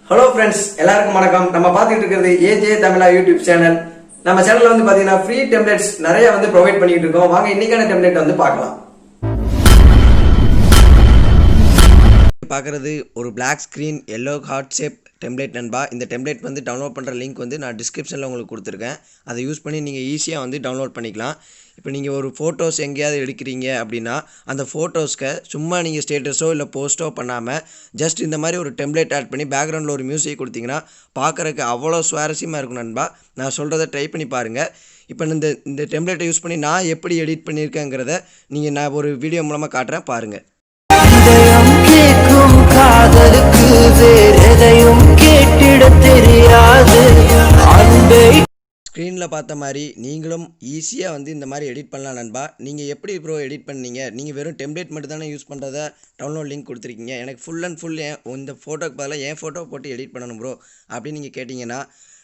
Hello friends, எல்லாருக்கும் வணக்கம். நம்ம பார்த்துட்டு இருக்கிறது 𝐂𝐨 யூடியூப் சேனல். நம்ம சேனல்ல வந்து பாத்தீங்கன்னா ஃப்ரீ டெம்ப்ளேட்ஸ் நிறைய வந்து ப்ரொவைட் பண்ணிட்டு இருக்கோம். வாங்க இன்னைக்கான டெம்ப்ளேட் வந்து பார்க்கலாம். பார்க்குறது ஒரு black screen yellow heart shape template நண்பா. இந்த டெம்ப்ளேட் வந்து டவுன்லோட் பண்ணுற லிங்க் வந்து நான் டிஸ்கிரிப்ஷனில் உங்களுக்கு கொடுத்துருக்கேன். அதை யூஸ் பண்ணி நீங்கள் ஈஸியாக வந்து டவுன்லோட் பண்ணிக்கலாம். இப்போ நீங்கள் ஒரு ஃபோட்டோஸ் எங்கேயாவது எடுக்கிறீங்க அப்படின்னா அந்த ஃபோட்டோஸ்க்கு சும்மா நீங்கள் ஸ்டேட்டஸோ இல்லை போஸ்ட்டோ பண்ணாமல் ஜஸ்ட் இந்த மாதிரி ஒரு டெம்ப்ளேட் ஆட் பண்ணி பேக்ரவுண்டில் ஒரு மியூசிக் கொடுத்தீங்கன்னா பார்க்குறக்கு அவ்வளோ சுவாரஸ்யமாக இருக்கும் நண்பா. நான் சொல்கிறத ட்ரை பண்ணி பாருங்கள். இப்போ இந்த டெம்ப்ளேட்டை யூஸ் பண்ணி நான் எப்படி எடிட் பண்ணியிருக்கேங்கிறத நான் ஒரு வீடியோ மூலமாக காட்டுறேன், பாருங்கள். காதலுக்கு வேறு எதையும் கேட்டிட தெரியாது. ஸ்க்ரீனில் பார்த்த மாதிரி நீங்களும் ஈஸியாக வந்து இந்த மாதிரி எடிட் பண்ணலாம் நண்பா. நீங்கள் எப்படி ப்ரோ எடிட் பண்ணீங்க? நீங்கள் வெறும் டெம்ப்ளேட் மட்டும் தானே யூஸ் பண்ணுறத டவுன்லோட் லிங்க் கொடுத்துருக்கீங்க. எனக்கு ஃபுல் அண்ட் ஃபுல் இந்த ஃபோட்டோக்கு பதிலாக என் ஃபோட்டோ போட்டு எடிட் பண்ணணும் ப்ரோ அப்படின்னு நீங்கள் கேட்டிங்கன்னா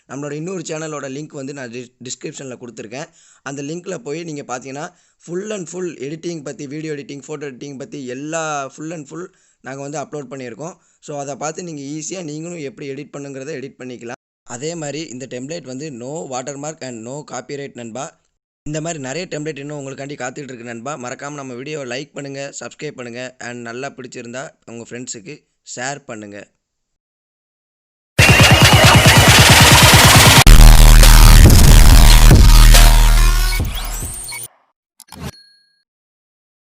நம்மளோட இன்னொரு சேனலோட லிங்க் வந்து நான் டிஸ்கிரிப்ஷனில் கொடுத்துருக்கேன். அந்த லிங்க்கில் போய் நீங்கள் பார்த்தீங்கன்னா ஃபுல் அண்ட் ஃபுல் எடிட்டிங் பற்றி, வீடியோ எடிட்டிங், ஃபோட்டோ எடிட்டிங் பற்றி எல்லா ஃபுல் அண்ட் ஃபுல் நாங்கள் வந்து அப்லோட் பண்ணியிருக்கோம். ஸோ அதை பார்த்து நீங்கள் ஈஸியாக நீங்களும் எப்படி எடிட் பண்ணுங்கிறத எடிட் பண்ணிக்கலாம். அதே மாதிரி இந்த டெம்ப்ளேட் வந்து no water mark and no copyright நண்பா. இந்த மாதிரி நிறைய டெம்ப்ளேட் இன்னும் உங்களுக்காண்டி காத்துக்கிட்டு இருக்கு நண்பா. மறக்காமல் நம்ம வீடியோவை லைக் பண்ணுங்கள், சப்ஸ்கிரைப் பண்ணுங்கள் அண்ட் நல்லா பிடிச்சிருந்தா உங்கள் ஃப்ரெண்ட்ஸுக்கு ஷேர் பண்ணுங்கள்.